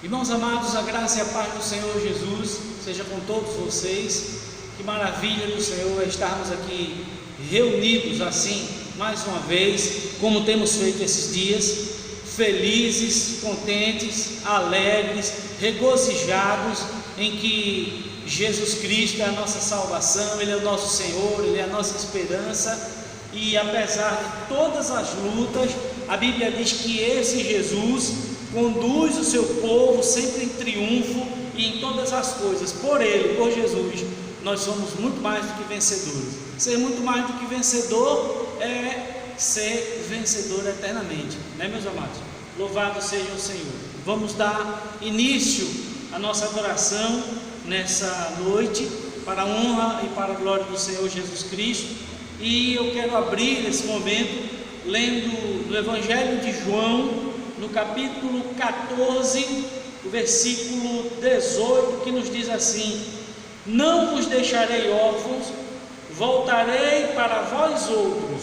Irmãos amados, a graça e a paz do Senhor Jesus seja com todos vocês. Que maravilha do Senhor é estarmos aqui reunidos assim, mais uma vez, como temos feito esses dias, felizes, contentes, alegres, regozijados em que Jesus Cristo é a nossa salvação, Ele é o nosso Senhor, Ele é a nossa esperança. E apesar de todas as lutas, a Bíblia diz que esse Jesus conduz o seu povo sempre em triunfo e em todas as coisas. Por Ele, por Jesus, nós somos muito mais do que vencedores. Ser muito mais do que vencedor é ser vencedor eternamente, né, meus amados? Louvado seja o Senhor. Vamos dar início à nossa adoração nessa noite, para a honra e para a glória do Senhor Jesus Cristo. E eu quero abrir esse momento lendo no Evangelho de João, no capítulo 14, o versículo 18, que nos diz assim: não vos deixarei órfãos, voltarei para vós outros,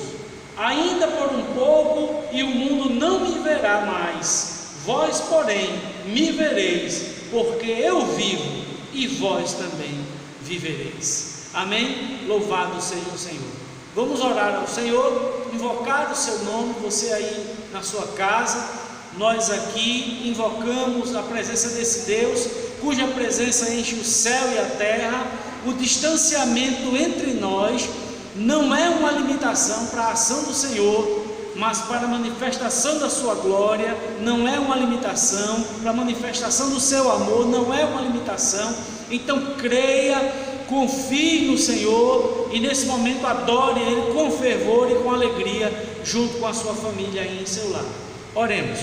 ainda por um pouco, e o mundo não me verá mais, vós porém me vereis, porque eu vivo e vós também vivereis. Amém? Louvado seja o Senhor. Vamos orar ao Senhor, invocar o seu nome, você aí na sua casa. Nós aqui invocamos a presença desse Deus, cuja presença enche o céu e a terra. O distanciamento entre nós não é uma limitação para a ação do Senhor, mas para a manifestação da sua glória. Não é uma limitação para a manifestação do seu amor, não é uma limitação. Então creia, confie no Senhor e nesse momento adore Ele com fervor e com alegria, junto com a sua família aí em seu lar. Oremos.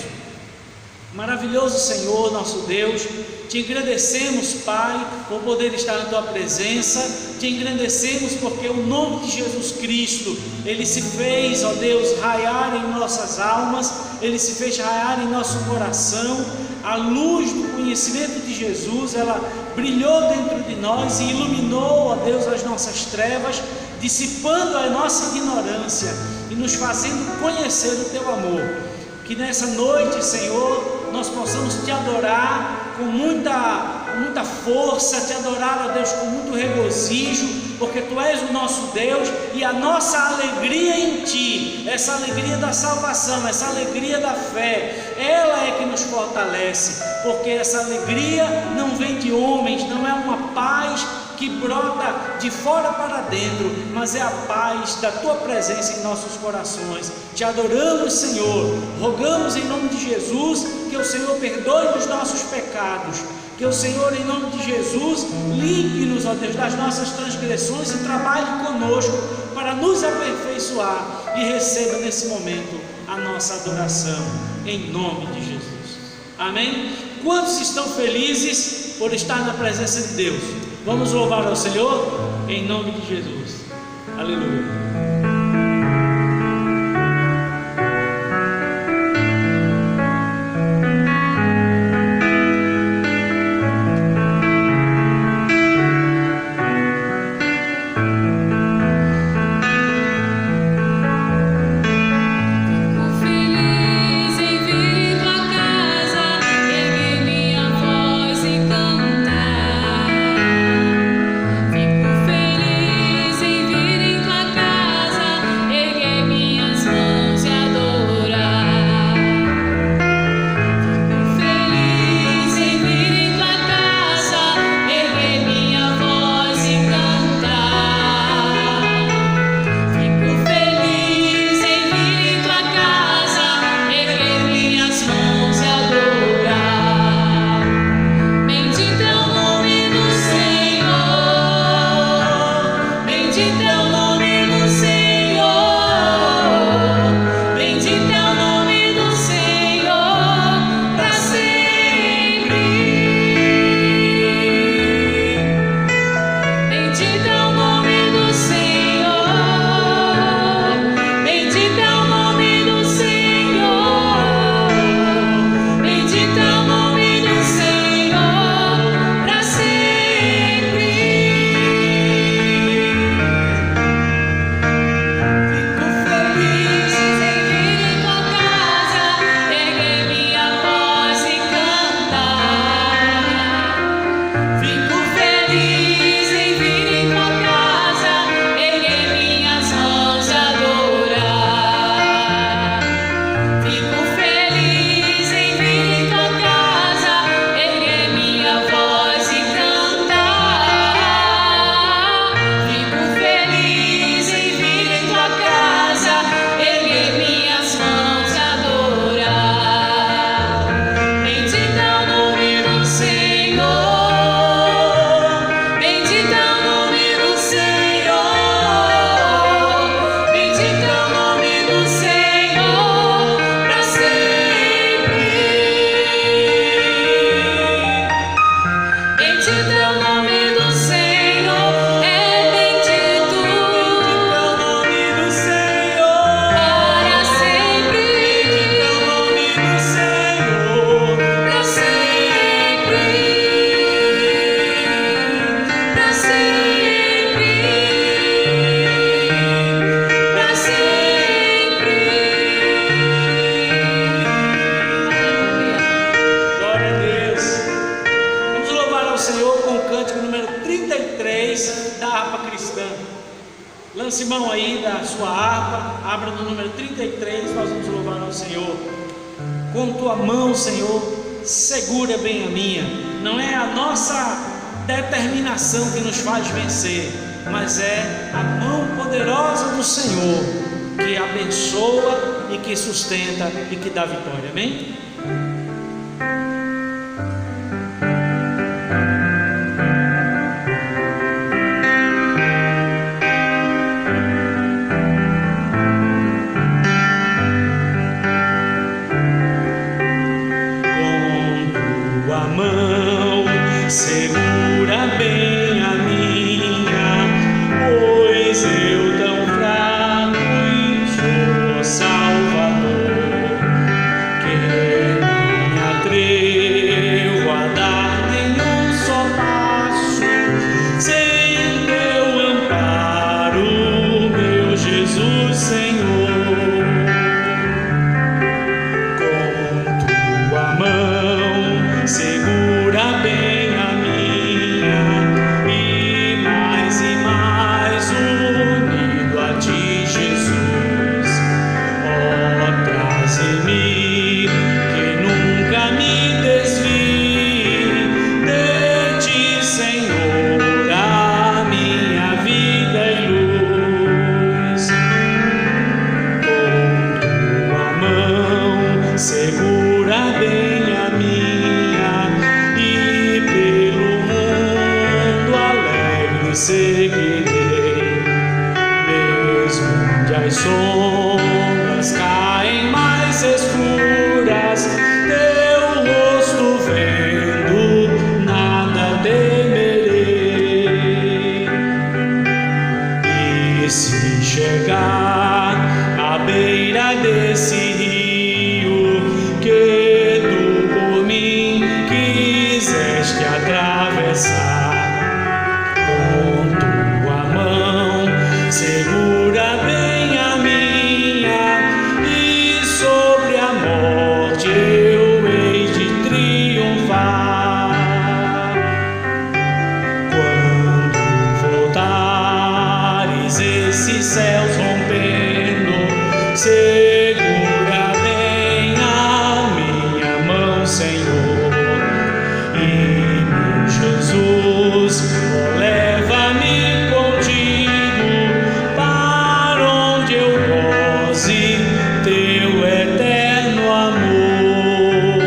Maravilhoso Senhor, nosso Deus, te agradecemos, Pai, por poder estar na tua presença. Te agradecemos porque o nome de Jesus Cristo, Ele se fez, ó Deus, raiar em nossas almas, Ele se fez raiar em nosso coração. A luz do conhecimento de Jesus, ela brilhou dentro de nós e iluminou, ó Deus, as nossas trevas, dissipando a nossa ignorância e nos fazendo conhecer o teu amor. Que nessa noite, Senhor, nós possamos te adorar com muita força, te adorar, ó Deus, com muito regozijo, porque tu és o nosso Deus e a nossa alegria em ti, essa alegria da salvação, essa alegria da fé, ela é que nos fortalece, porque essa alegria não vem de homens, não é uma paz que brota de fora para dentro, mas é a paz da tua presença em nossos corações. Te adoramos, Senhor, rogamos em nome de Jesus que o Senhor perdoe os nossos pecados, que o Senhor, em nome de Jesus, limpe-nos, ó Deus, das nossas transgressões e trabalhe conosco para nos aperfeiçoar, e receba nesse momento a nossa adoração, em nome de Jesus. Amém? Quantos estão felizes por estar na presença de Deus? Vamos louvar ao Senhor em nome de Jesus. Aleluia. Feliz em vir em tua casa. Lance mão aí da sua harpa, abra no número 33, nós vamos louvar ao Senhor. Com tua mão, Senhor, segura bem a minha. Não é a nossa determinação que nos faz vencer, mas é a mão poderosa do Senhor que abençoa e que sustenta e que dá vitória. Amém? Segura bem a minha, pois eu tão fraco e sou Salvador, que não me atrevo a dar nenhum só passo sem teu amparo, meu Jesus Senhor. Com tua mão segura bem segura bem a minha, e pelo mundo alegre seguirei, mesmo que as sombras caem mais escuras, teu rosto vendo, nada temerei. E se chegar à beira desse rio que tu por mim quiseste atravessar, com tua mão segura bem a minha, e sobre a morte eu hei de triunfar. Quando voltares esses céus rompendo, segura bem a minha mão, Senhor, e meu Jesus, leva-me contigo para onde eu goze teu eterno amor.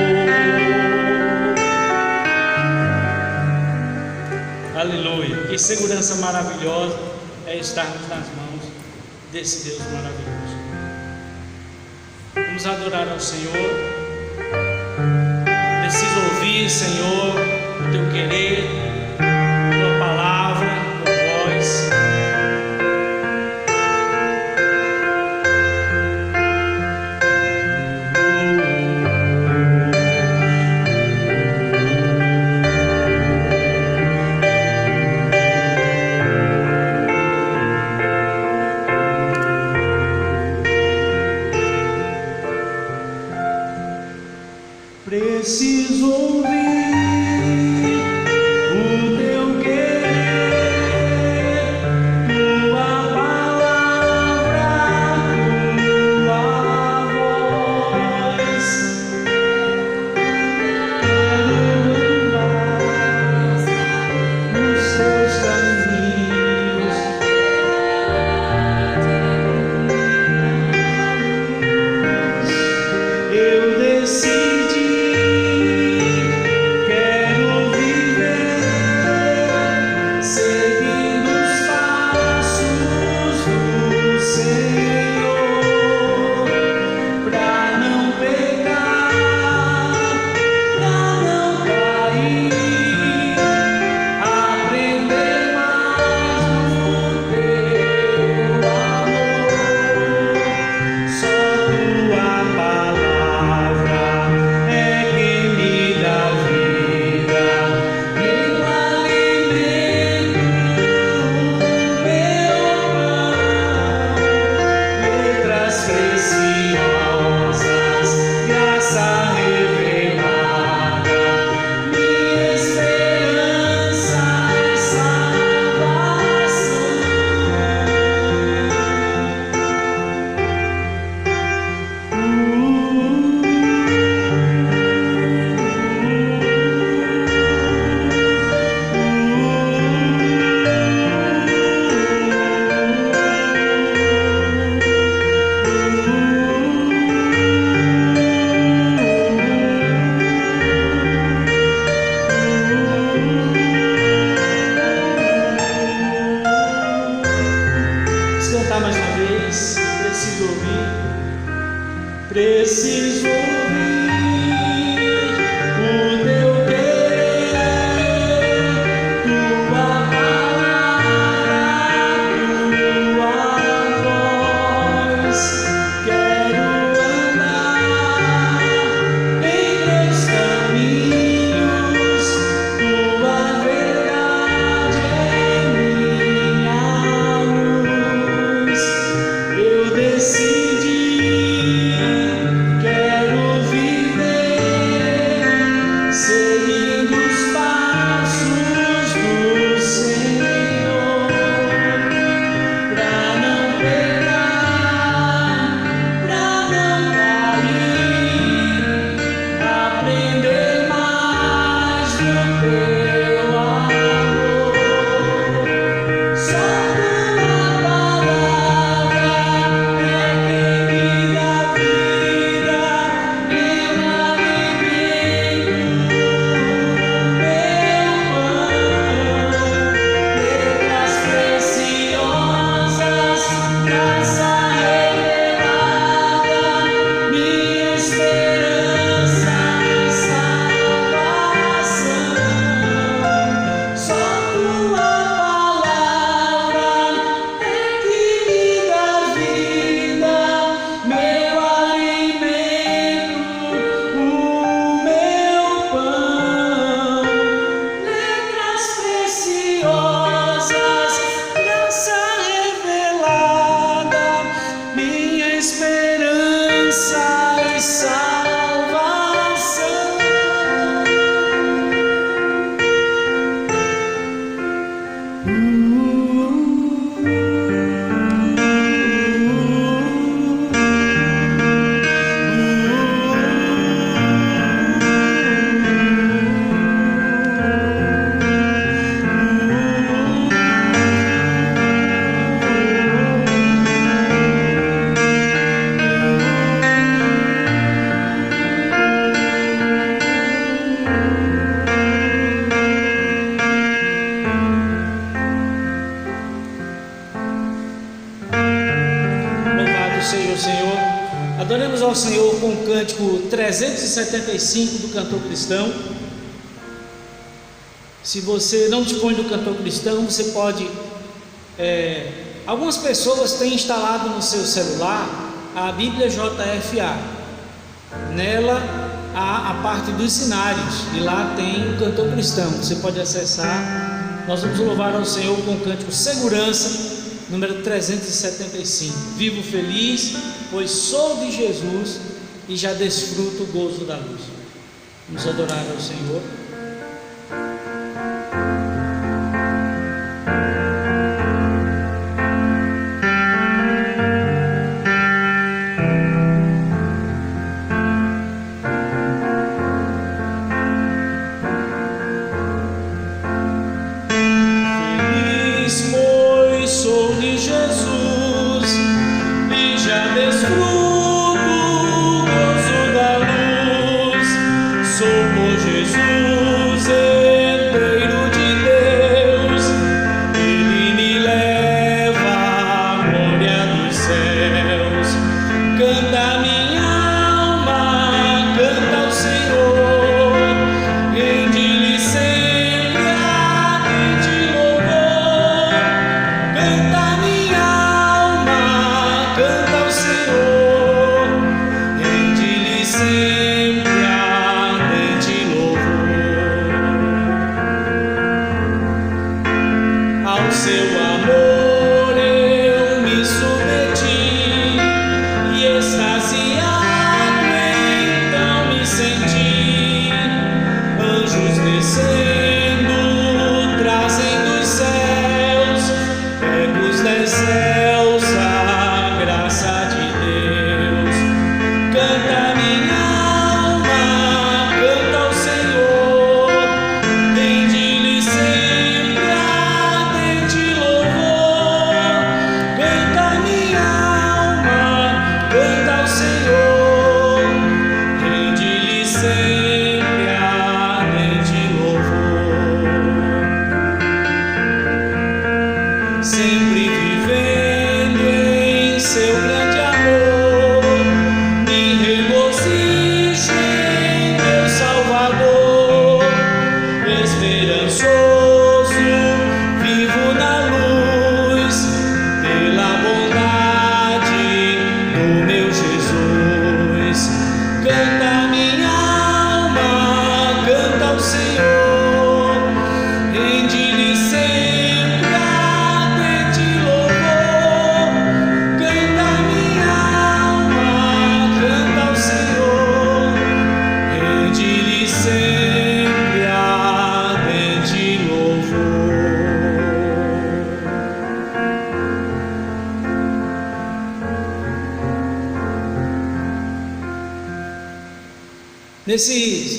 Aleluia! Que segurança maravilhosa é estarmos nas mãos desse Deus maravilhoso. Vamos adorar ao Senhor. Preciso ouvir, Senhor, o teu querer, tua palavra, tua voz. Preciso ouvir o teu querer, tua palavra, tua voz. Quero andar nos teus caminhos. Eu decidi. 375 do Cantor Cristão. Se você não dispõe do Cantor Cristão, você pode... algumas pessoas têm instalado no seu celular a Bíblia JFA. Nela há a parte dos cenários e lá tem o Cantor Cristão. Você pode acessar. Nós vamos louvar ao Senhor com o cântico Segurança, número 375. Vivo feliz, pois sou de Jesus e já desfruto o gozo da luz. Vamos adorar ao Senhor.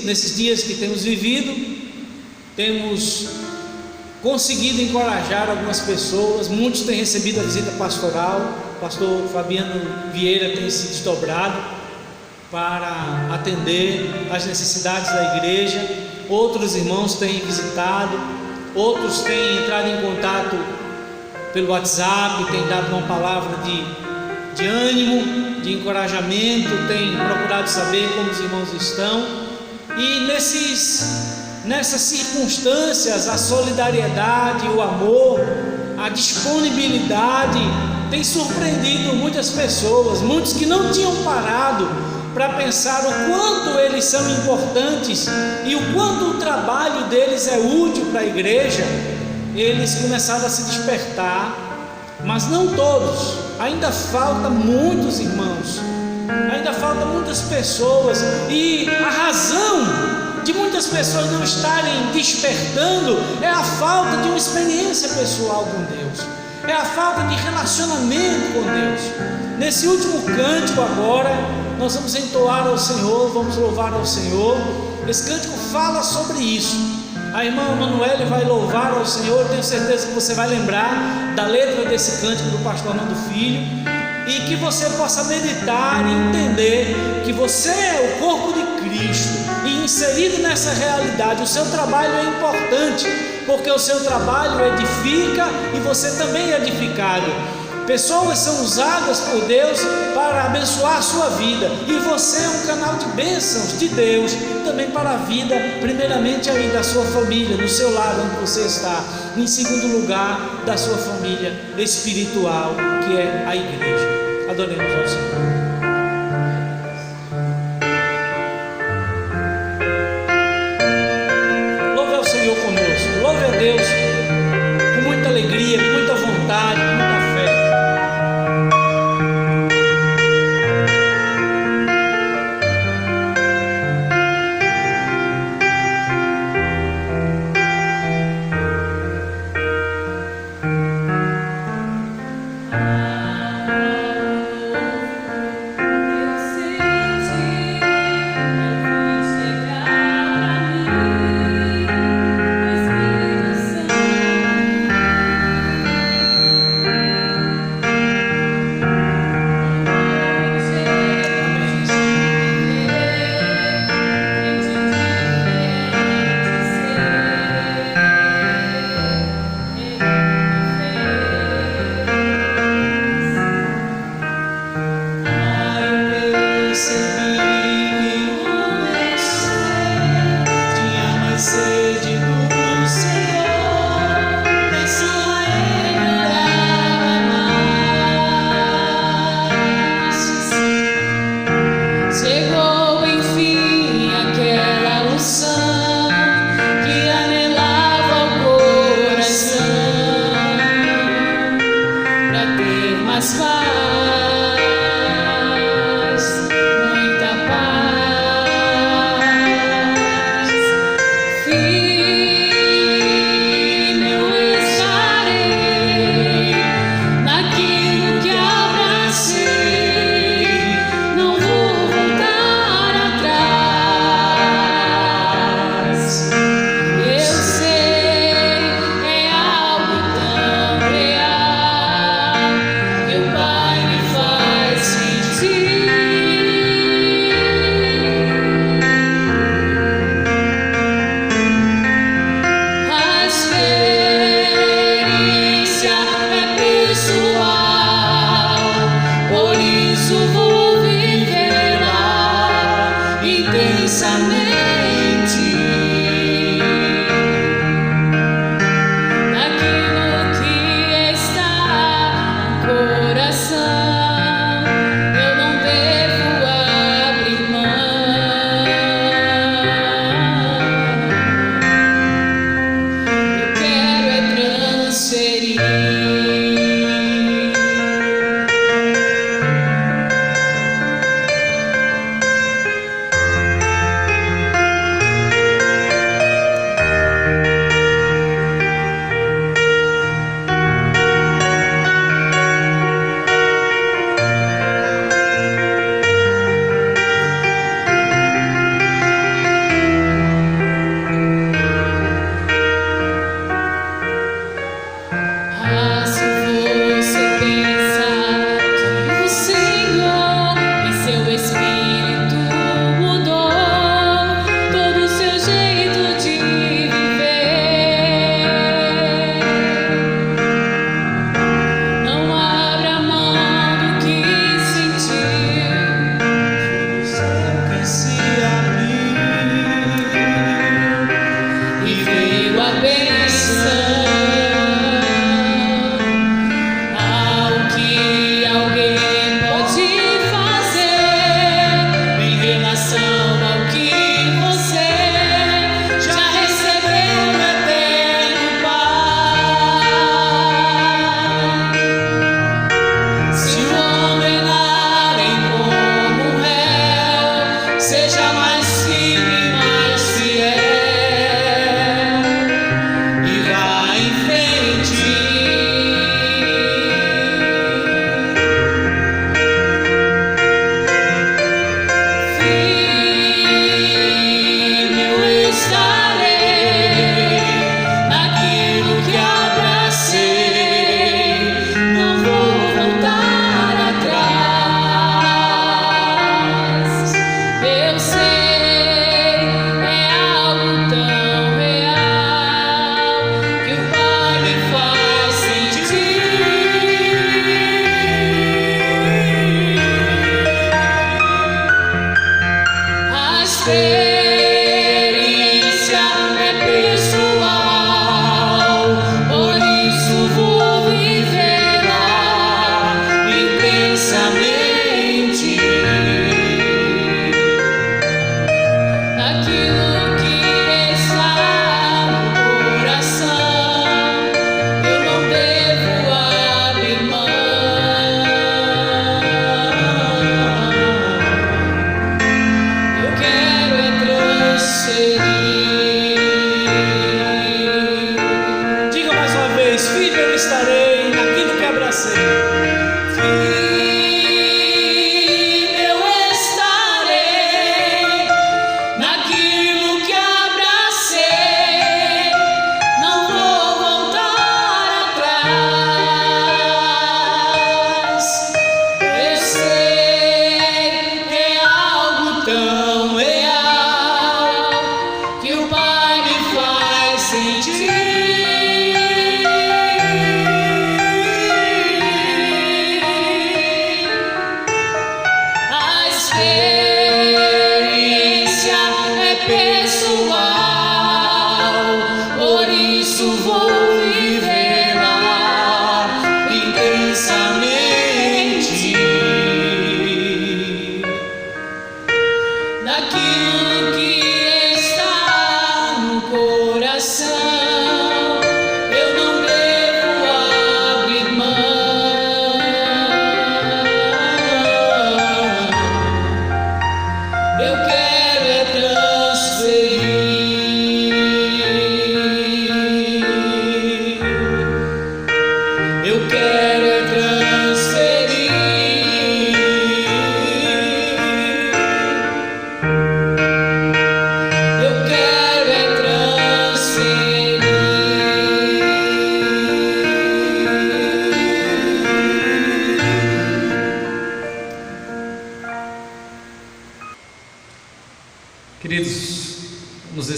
Nesses dias que temos vivido, temos conseguido encorajar algumas pessoas. Muitos têm recebido a visita pastoral. O pastor Fabiano Vieira tem se desdobrado para atender às necessidades da igreja. Outros irmãos têm visitado, outros têm entrado em contato pelo WhatsApp, têm dado uma palavra de ânimo, de encorajamento, têm procurado saber como os irmãos estão. E nessas circunstâncias, a solidariedade, o amor, a disponibilidade tem surpreendido muitas pessoas, muitos que não tinham parado para pensar o quanto eles são importantes e o quanto o trabalho deles é útil para a igreja. Eles começaram a se despertar, mas não todos. Ainda falta muitos irmãos, ainda falta muitas pessoas, e a razão de muitas pessoas não estarem despertando é a falta de uma experiência pessoal com Deus, é a falta de relacionamento com Deus. Nesse último cântico agora, nós vamos entoar ao Senhor, vamos louvar ao Senhor. Esse cântico fala sobre isso. A irmã Manuele vai louvar ao Senhor. Tenho certeza que você vai lembrar da letra desse cântico do pastor Armando Filho, e que você possa meditar e entender que você é o corpo de Cristo, e inserido nessa realidade, o seu trabalho é importante, porque o seu trabalho edifica e você também é edificado. Pessoas são usadas por Deus para abençoar a sua vida, e você é um canal de bênçãos de Deus também para a vida, primeiramente aí da sua família, no seu lar onde você está, em segundo lugar da sua família espiritual, que é a igreja. Adoremos ao Senhor. Louve ao Senhor conosco, louve a Deus com muita alegria, com muita vontade, com muita fé.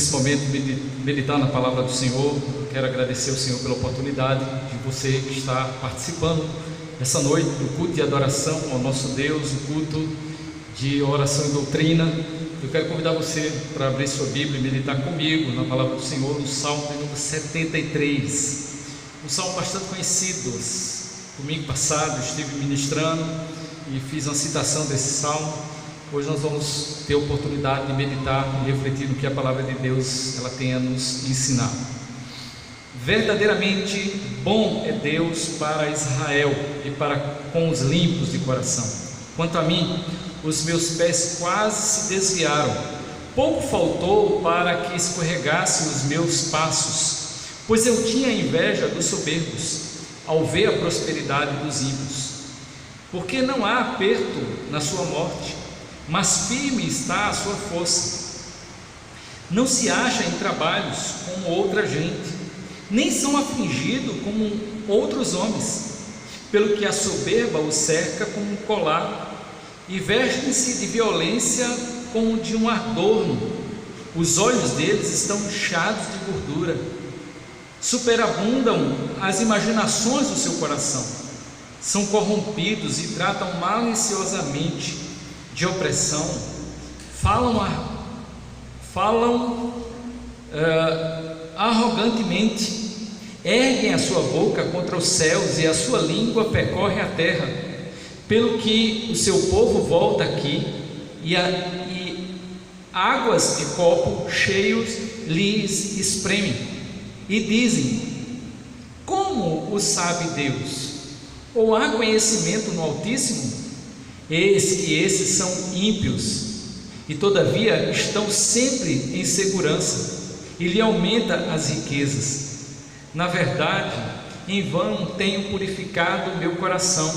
nesse momento meditar na palavra do Senhor. Quero agradecer ao Senhor pela oportunidade de você que está participando essa noite do culto de adoração ao nosso Deus, o culto de oração e doutrina. Eu quero convidar você para abrir sua Bíblia e meditar comigo na palavra do Senhor, no Salmo de número 73, um salmo bastante conhecido. Domingo passado estive ministrando e fiz uma citação desse salmo. Hoje nós vamos ter a oportunidade de meditar e refletir no que a palavra de Deus ela tem a nos ensinar. Verdadeiramente bom é Deus para Israel e para com os limpos de coração. Quanto a mim, os meus pés quase se desviaram, pouco faltou para que escorregassem os meus passos, pois eu tinha inveja dos soberbos, ao ver a prosperidade dos ímpios. Porque não há aperto na sua morte, mas firme está a sua força. Não se acha em trabalhos como outra gente, nem são afligidos como outros homens, pelo que a soberba o cerca como um colar, e vestem-se de violência como de um adorno. Os olhos deles estão inchados de gordura, superabundam as imaginações do seu coração, são corrompidos e tratam maliciosamente de opressão, falam arrogantemente, erguem a sua boca contra os céus e a sua língua percorre a terra, pelo que o seu povo volta aqui e águas de copo cheios lhes espremem e dizem: como o sabe Deus? Ou há conhecimento no Altíssimo? Eis que esses são ímpios e todavia estão sempre em segurança, e lhe aumenta as riquezas. Na verdade, em vão tenho purificado o meu coração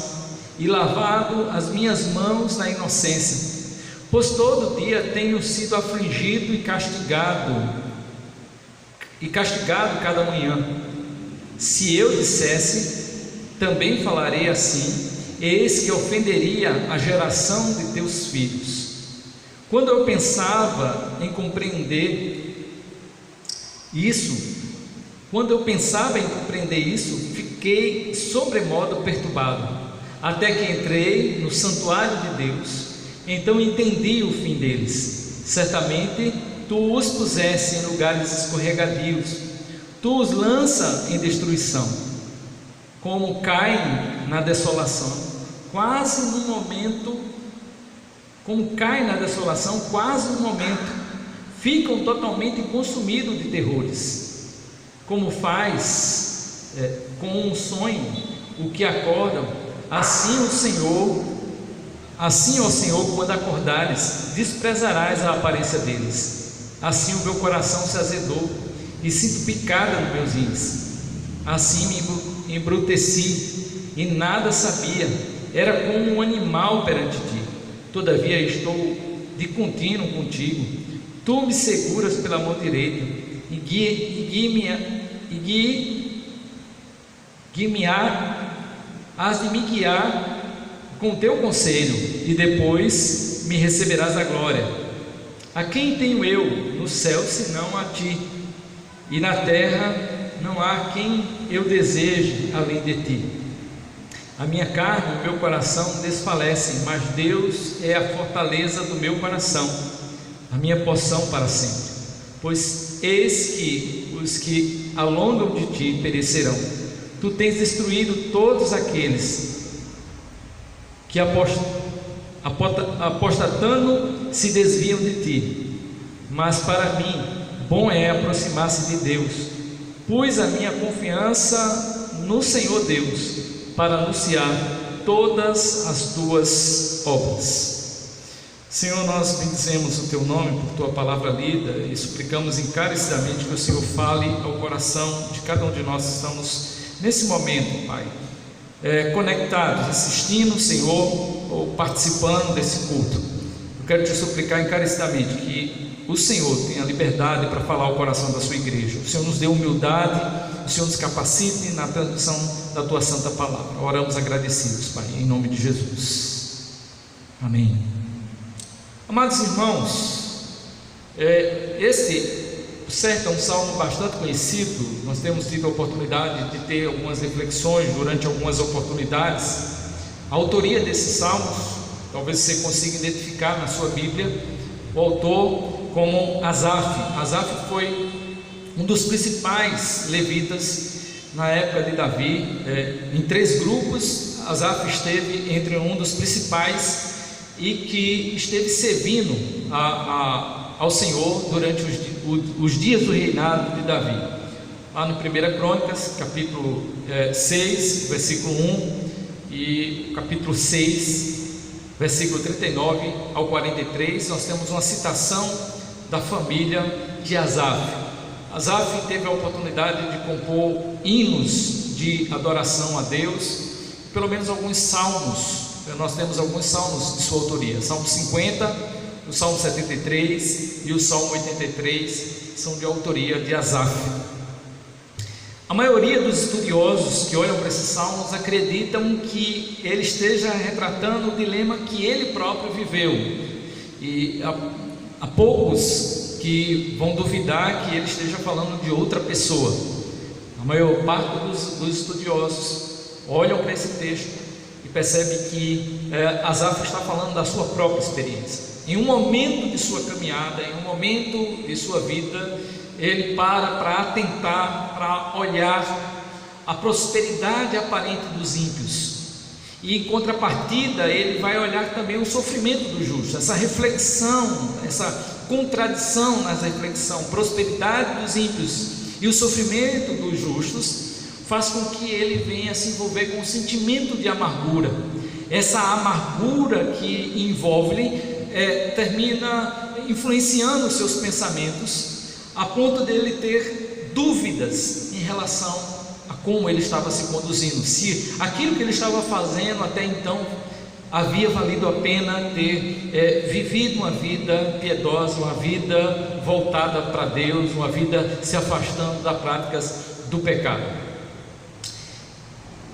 e lavado as minhas mãos na inocência, pois todo dia tenho sido afligido e castigado cada manhã. Se eu dissesse, também falarei assim, eis que ofenderia a geração de teus filhos. Quando eu pensava em compreender isso, fiquei sobremodo perturbado, até que entrei no santuário de Deus. Então entendi o fim deles. Certamente tu os puseste em lugares escorregadios, tu os lança em destruição, como caem na desolação, quase no momento, ficam totalmente consumidos de terrores, como faz com um sonho o que acordam, assim, ó Senhor, quando acordares, desprezarás a aparência deles. Assim o meu coração se azedou e sinto picada nos meus rins. Assim me embruteci e nada sabia, era como um animal perante ti. Todavia estou de contínuo contigo, tu me seguras pela mão direita e has de me guiar com teu conselho, e depois me receberás a glória. A quem tenho eu no céu senão a ti, e na terra não há quem eu deseje além de ti. A minha carne e o meu coração desfalecem, mas Deus é a fortaleza do meu coração, a minha porção para sempre. Pois eis que os que alongam de ti perecerão. Tu tens destruído todos aqueles que apostatando se desviam de ti. Mas para mim bom é aproximar-se de Deus. Pus a minha confiança no Senhor Deus, para anunciar todas as tuas obras. Senhor, nós bendizemos o teu nome por tua palavra lida e suplicamos encarecidamente que o Senhor fale ao coração de cada um de nós que estamos nesse momento, Pai, conectados, assistindo, Senhor, ou participando desse culto. Eu quero te suplicar encarecidamente que o Senhor tenha liberdade para falar ao coração da sua igreja. O Senhor nos dê humildade, o Senhor nos capacite na transmissão da tua santa palavra. Oramos agradecidos, Pai, em nome de Jesus. Amém. Amados irmãos, este certo, é um salmo bastante conhecido. Nós temos tido a oportunidade de ter algumas reflexões durante algumas oportunidades. A autoria desses salmos, talvez você consiga identificar na sua Bíblia o autor como Asaf. Asaf foi um dos principais levitas na época de Davi. Em 3 grupos, Asaf esteve entre um dos principais e que esteve servindo ao Senhor durante os dias do reinado de Davi. Lá no 1 Crônicas, capítulo 6, versículo 1, e capítulo 6, versículo 39 ao 43, nós temos uma citação da família de Asaf. Asaf teve a oportunidade de compor hinos de adoração a Deus, pelo menos alguns salmos. Nós temos alguns salmos de sua autoria: Salmo 50, o Salmo 73 e o Salmo 83 são de autoria de Asaf. A maioria dos estudiosos que olham para esses salmos acreditam que ele esteja retratando o dilema que ele próprio viveu, e há poucos que vão duvidar que ele esteja falando de outra pessoa. A maior parte dos estudiosos olham para esse texto e percebe que Asaf está falando da sua própria experiência. Em um momento de sua caminhada, em um momento de sua vida, ele para atentar, para olhar a prosperidade aparente dos ímpios, e em contrapartida ele vai olhar também o sofrimento do justo. Essa reflexão, essa contradição na reflexão, prosperidade dos ímpios e o sofrimento dos justos, faz com que ele venha se envolver com um sentimento de amargura. Essa amargura que envolve-lhe termina influenciando os seus pensamentos, a ponto dele ter dúvidas em relação a como ele estava se conduzindo, se aquilo que ele estava fazendo até então havia valido a pena ter vivido uma vida piedosa, uma vida voltada para Deus, uma vida se afastando das práticas do pecado.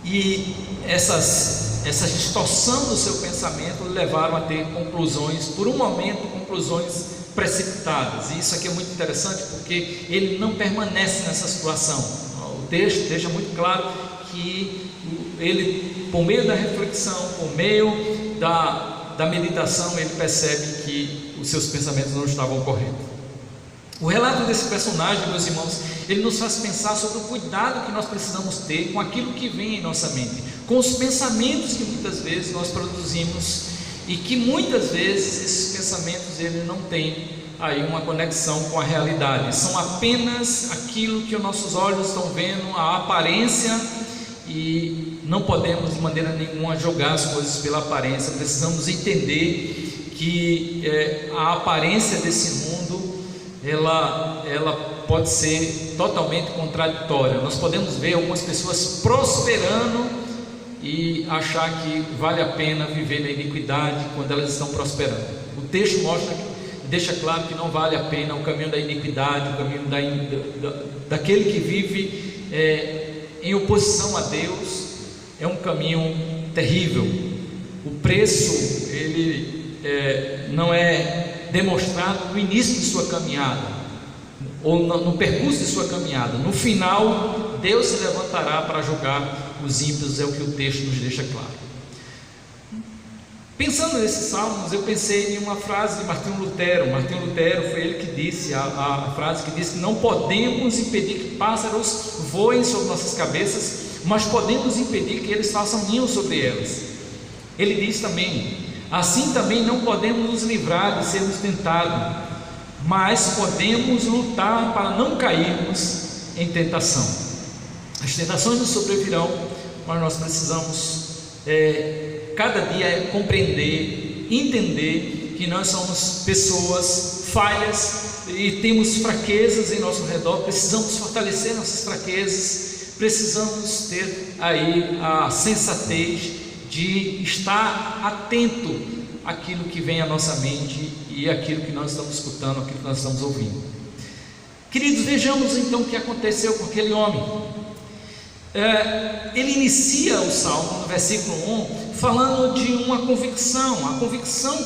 E essa distorção do seu pensamento levaram a ter conclusões, por um momento, conclusões precipitadas. E isso aqui é muito interessante, porque ele não permanece nessa situação. O texto deixa muito claro que ele, por meio da reflexão, por meio da meditação, ele percebe que os seus pensamentos não estavam corretos. O relato desse personagem, meus irmãos, ele nos faz pensar sobre o cuidado que nós precisamos ter com aquilo que vem em nossa mente, com os pensamentos que muitas vezes nós produzimos, e que muitas vezes esses pensamentos ele não têm aí uma conexão com a realidade, são apenas aquilo que os nossos olhos estão vendo, a aparência, e não podemos de maneira nenhuma jogar as coisas pela aparência. Precisamos entender que a aparência desse mundo ela pode ser totalmente contraditória. Nós podemos ver algumas pessoas prosperando e achar que vale a pena viver na iniquidade quando elas estão prosperando. O texto deixa claro que não vale a pena o caminho da iniquidade, o caminho daquele que vive em oposição a Deus. É um caminho terrível. O preço ele não é demonstrado no início de sua caminhada, ou no percurso de sua caminhada. No final, Deus se levantará para julgar os ímpios, é o que o texto nos deixa claro. Pensando nesses salmos, eu pensei em uma frase de Martinho Lutero. Martinho Lutero foi ele que disse a frase que diz que não podemos impedir que pássaros voem sobre nossas cabeças, mas podemos impedir que eles façam ninho sobre elas. Ele diz também: assim também não podemos nos livrar de sermos tentados, mas podemos lutar para não cairmos em tentação. As tentações nos sobrevirão, mas nós precisamos cada dia compreender, entender que nós somos pessoas falhas e temos fraquezas em nosso redor. Precisamos fortalecer nossas fraquezas, precisamos ter aí a sensatez de estar atento àquilo que vem à nossa mente e àquilo que nós estamos escutando, àquilo que nós estamos ouvindo. Queridos, vejamos então o que aconteceu com aquele homem. Ele inicia o salmo no versículo 1 falando de uma convicção. A convicção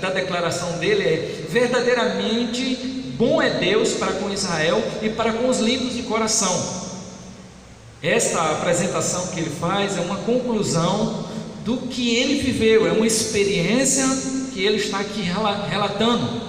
da declaração dele é: verdadeiramente bom é Deus para com Israel e para com os limpos de coração. Esta apresentação que ele faz é uma conclusão do que ele viveu, é uma experiência que ele está aqui relatando.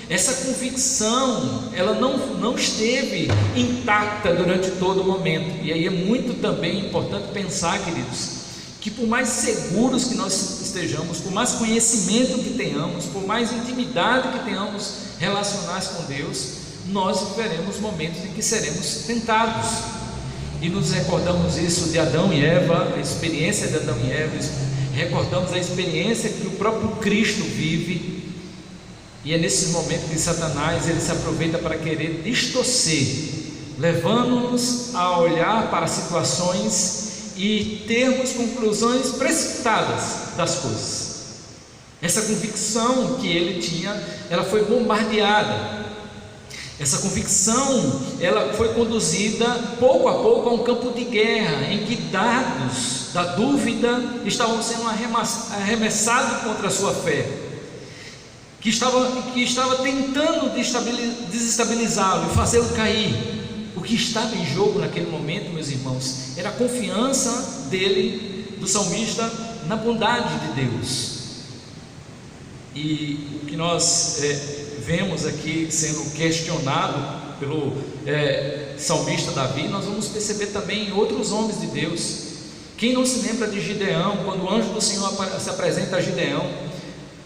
Essa convicção, ela não esteve intacta durante todo o momento. E aí é muito também importante pensar, queridos, que por mais seguros que nós estejamos, por mais conhecimento que tenhamos, por mais intimidade que tenhamos relacionais com Deus, nós viveremos momentos em que seremos tentados. E nos recordamos isso de Adão e Eva, a experiência de Adão e Eva, recordamos a experiência que o próprio Cristo vive. E é nesses momentos que Satanás ele se aproveita para querer distorcer, levando-nos a olhar para situações e termos conclusões precipitadas das coisas. Essa convicção que ele tinha, ela foi bombardeada. Essa convicção, ela foi conduzida pouco a pouco a um campo de guerra, em que dados da dúvida estavam sendo arremessados contra a sua fé, que estava tentando desestabilizá-lo e fazê-lo cair. O que estava em jogo naquele momento, meus irmãos, era a confiança dele, do salmista, na bondade de Deus. E o que nós vemos aqui sendo questionado pelo salmista Davi, nós vamos perceber também em outros homens de Deus. Quem não se lembra de Gideão, quando o anjo do Senhor se apresenta a Gideão: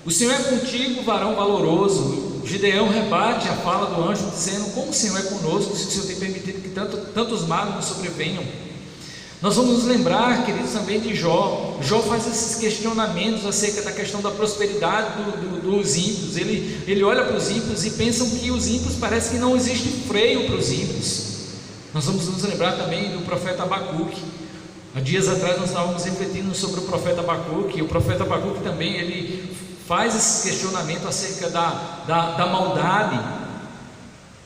o Senhor é contigo, varão valoroso. Gideão rebate a fala do anjo, dizendo: como o Senhor é conosco, se o Senhor tem permitido que tantos males nos sobrevenham? Nós vamos nos lembrar, queridos, também de Jó. Jó faz esses questionamentos acerca da questão da prosperidade dos ímpios. Ele olha para os ímpios e pensa que os ímpios, parece que não existe freio para os ímpios. Nós vamos nos lembrar também do profeta Abacuque. Há dias atrás nós estávamos refletindo sobre o profeta Abacuque, e o profeta Abacuque também, ele faz esse questionamento acerca da maldade.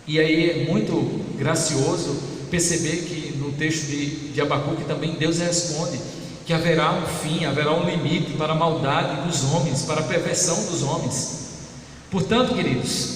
E aí é muito gracioso perceber que no texto de Abacuque também Deus responde que haverá um fim, haverá um limite para a maldade dos homens, para a perversão dos homens. Portanto, queridos,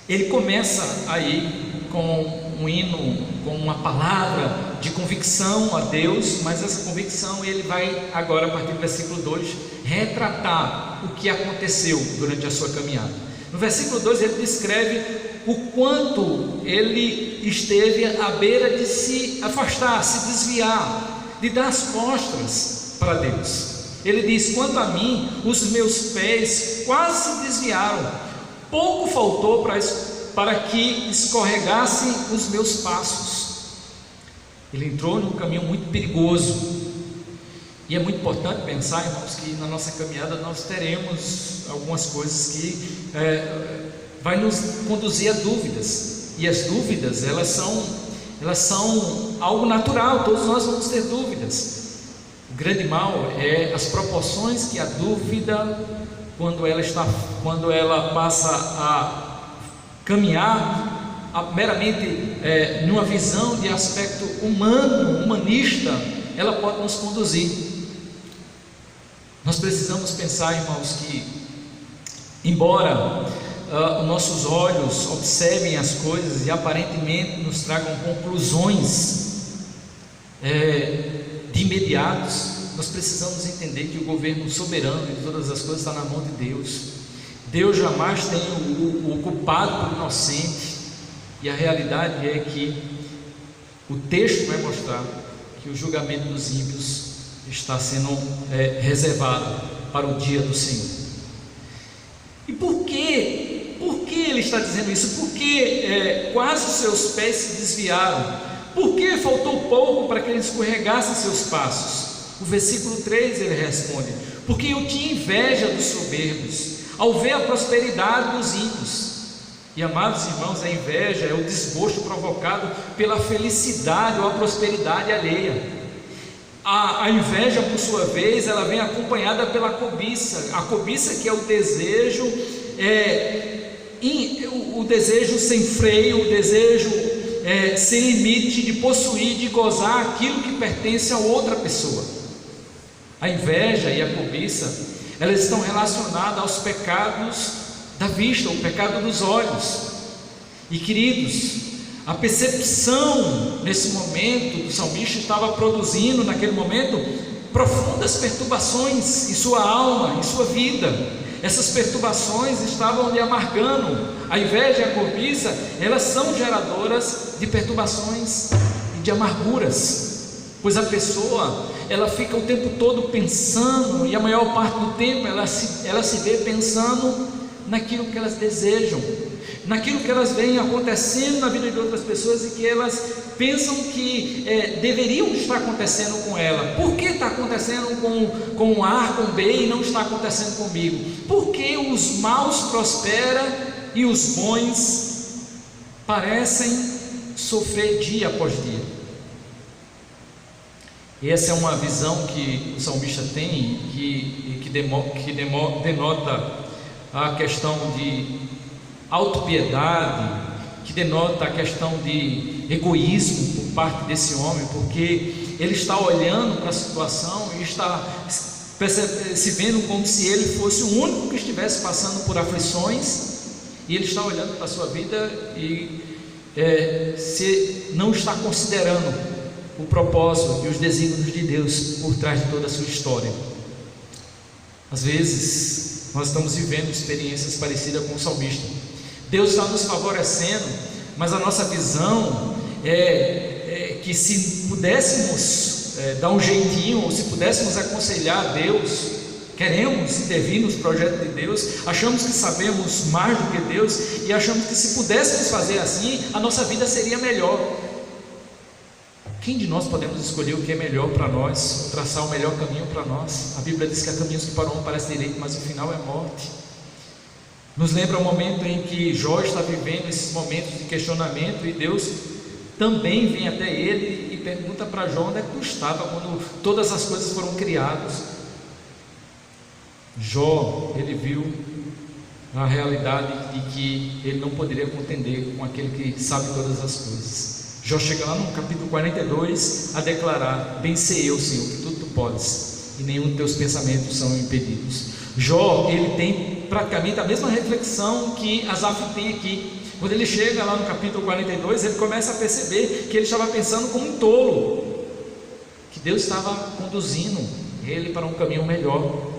ele começa aí com um hino, com uma palavra de convicção a Deus, mas essa convicção ele vai agora, a partir do versículo 2, retratar o que aconteceu durante a sua caminhada. No versículo 2 ele descreve o quanto ele esteve à beira de se afastar, se desviar, de dar as costas para Deus. Ele diz: quanto a mim, os meus pés quase se desviaram, pouco faltou para que escorregassem os meus passos. Ele entrou num caminho muito perigoso. E é muito importante pensar, irmãos, que na nossa caminhada nós teremos algumas coisas que vai nos conduzir a dúvidas. E as dúvidas, elas são algo natural, todos nós vamos ter dúvidas. O grande mal é as proporções que a dúvida, quando ela passa a caminhar meramente numa visão de aspecto humano, humanista, ela pode nos conduzir. Nós precisamos pensar, irmãos, que embora os nossos olhos observem as coisas e aparentemente nos tragam conclusões de imediatos, nós precisamos entender que o governo soberano de todas as coisas está na mão de Deus. Deus jamais tem o culpado por inocente, e a realidade é que o texto vai mostrar que o julgamento dos ímpios está sendo reservado para o dia do Senhor. E por que ele está dizendo isso? Por que quase os seus pés se desviaram? Por que faltou pouco para que ele escorregasse seus passos? O versículo 3 ele responde: porque eu tinha inveja dos soberbos, ao ver a prosperidade dos ímpios. E, amados irmãos, a inveja é o desgosto provocado pela felicidade ou a prosperidade alheia. A inveja, por sua vez, ela vem acompanhada pela cobiça. A cobiça, que é o desejo sem freio, o desejo sem limite de possuir, de gozar aquilo que pertence a outra pessoa. A inveja e a cobiça, elas estão relacionadas aos pecados da vista, o pecado dos olhos. E queridos, a percepção nesse momento do salmista estava produzindo naquele momento profundas perturbações em sua alma, em sua vida. Essas perturbações estavam lhe amargando. A inveja e a cobiça, elas são geradoras de perturbações e de amarguras, pois a pessoa, ela fica o tempo todo pensando, e a maior parte do tempo ela se vê pensando naquilo que elas desejam, naquilo que elas veem acontecendo na vida de outras pessoas e que elas pensam que deveriam estar acontecendo com ela. Por que está acontecendo com A, com B e não está acontecendo comigo? Por que os maus prosperam e os bons parecem sofrer dia após dia? E essa é uma visão que o salmista tem, que denota a questão de autopiedade, que denota a questão de egoísmo por parte desse homem, porque ele está olhando para a situação e está se vendo como se ele fosse o único que estivesse passando por aflições, e ele está olhando para a sua vida e se não está considerando o propósito e os desígnios de Deus por trás de toda a sua história. Às vezes nós estamos vivendo experiências parecidas com o salmista. Deus está nos favorecendo, mas a nossa visão é que se pudéssemos dar um jeitinho, ou se pudéssemos aconselhar a Deus, queremos intervir nos projetos de Deus, achamos que sabemos mais do que Deus, e achamos que se pudéssemos fazer assim, a nossa vida seria melhor. Quem de nós podemos escolher o que é melhor para nós, traçar o melhor caminho para nós? A Bíblia diz que há caminhos que para o homem parecem direito, mas o final é morte. Nos lembra o momento em que Jó está vivendo esses momentos de questionamento, e Deus também vem até ele e pergunta para Jó: onde é que tu estava quando todas as coisas foram criadas? Jó, ele viu a realidade de que ele não poderia contender com aquele que sabe todas as coisas. Jó chega lá no capítulo 42 a declarar: bem sei eu, Senhor, que tudo tu podes, e nenhum dos teus pensamentos são impedidos. Jó, ele tem praticamente a mesma reflexão que Asaf tem aqui. Quando ele chega lá no capítulo 42, ele começa a perceber que ele estava pensando como um tolo, que Deus estava conduzindo ele para um caminho melhor.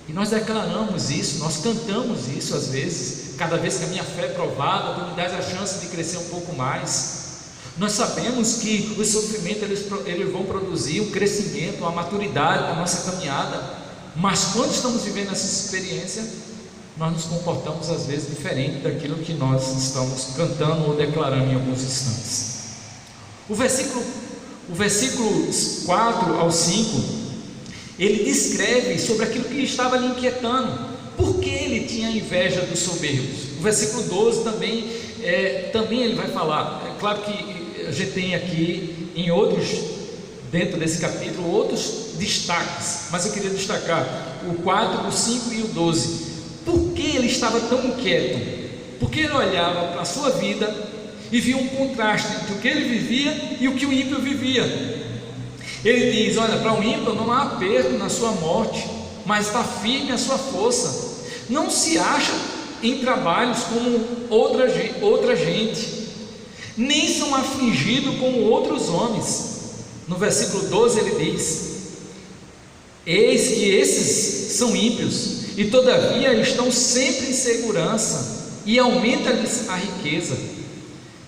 E nós declaramos isso, nós cantamos isso às vezes: cada vez que a minha fé é provada, tu me dás a chance de crescer um pouco mais. Nós sabemos que os sofrimentos eles vão produzir um crescimento, uma maturidade na nossa caminhada, mas quando estamos vivendo essa experiência, nós nos comportamos às vezes diferente daquilo que nós estamos cantando ou declarando em alguns instantes. O versículo 4 ao 5, ele descreve sobre aquilo que estava lhe inquietando, por que ele tinha inveja dos soberbos. O versículo 12 também ele vai falar. É claro que a gente tem aqui dentro desse capítulo, outros destaques, mas eu queria destacar o 4, o 5 e o 12. Por que ele estava tão inquieto? Porque ele olhava para a sua vida e via um contraste entre o que ele vivia e o que o ímpio vivia. Ele diz: olha, para o ímpio não há aperto na sua morte, mas está firme a sua força. Não se acha em trabalhos como outra gente, nem são afligidos como outros homens. No versículo 12 ele diz: eis que esses são ímpios, e todavia estão sempre em segurança, e aumenta-lhes a riqueza.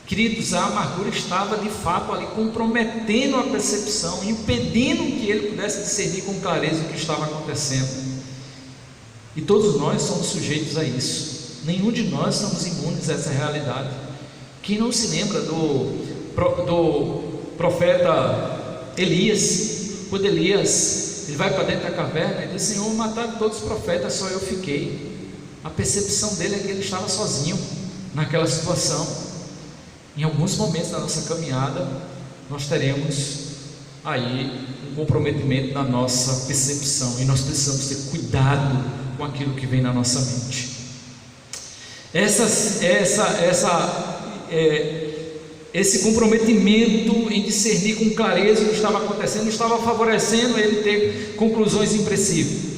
Queridos, a amargura estava de fato ali comprometendo a percepção, impedindo que ele pudesse discernir com clareza o que estava acontecendo. E todos nós somos sujeitos a isso. Nenhum de nós estamos imunes a essa realidade. Quem não se lembra do profeta Elias? Quando Elias ele vai para dentro da caverna e diz: Senhor, mataram todos os profetas, só eu fiquei. A percepção dele é que ele estava sozinho naquela situação. Em alguns momentos da nossa caminhada, nós teremos aí um comprometimento na nossa percepção, e nós precisamos ter cuidado com aquilo que vem na nossa mente. Esse comprometimento em discernir com clareza o que estava acontecendo estava favorecendo ele ter conclusões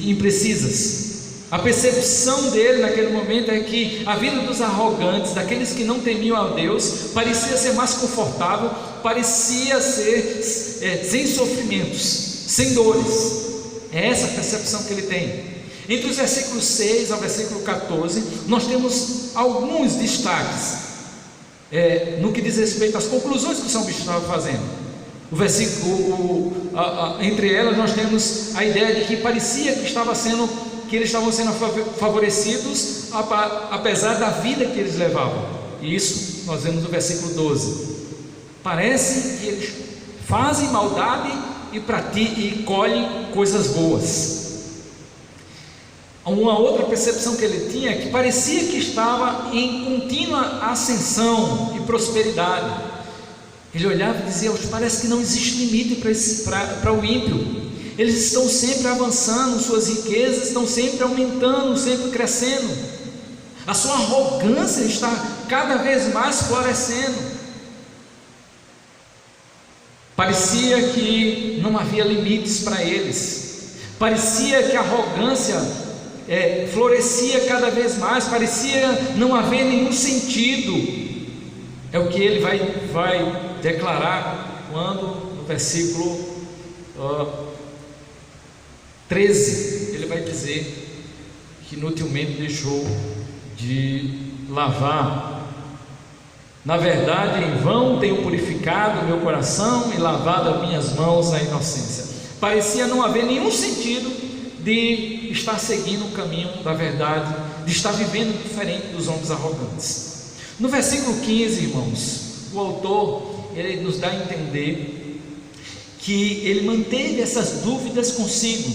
imprecisas. A percepção dele naquele momento é que a vida dos arrogantes, daqueles que não temiam a Deus, parecia ser mais confortável, parecia ser sem sofrimentos, sem dores. É essa a percepção que ele tem. Entre os versículos 6 ao versículo 14, nós temos alguns destaques no que diz respeito às conclusões que o salmista estava fazendo. O versículo, entre elas nós temos a ideia de que parecia que eles estavam sendo favorecidos apesar da vida que eles levavam. E isso nós vemos no versículo 12. Parece que eles fazem maldade e colhem coisas boas. Uma outra percepção que ele tinha é que parecia que estava em contínua ascensão e prosperidade. Ele olhava e dizia: parece que não existe limite para o ímpio. Eles estão sempre avançando, suas riquezas estão sempre aumentando, sempre crescendo. A sua arrogância está cada vez mais florescendo. Parecia que não havia limites para eles. Parecia que a arrogância florescia cada vez mais. Parecia não haver nenhum sentido. É o que ele vai declarar quando no versículo 13 ele vai dizer que inutilmente deixou de lavar. Na verdade, em vão tenho purificado o meu coração e lavado as minhas mãos na inocência. Parecia não haver nenhum sentido de estar seguindo o caminho da verdade, de estar vivendo diferente dos homens arrogantes. No versículo 15, irmãos, o autor ele nos dá a entender que ele manteve essas dúvidas consigo,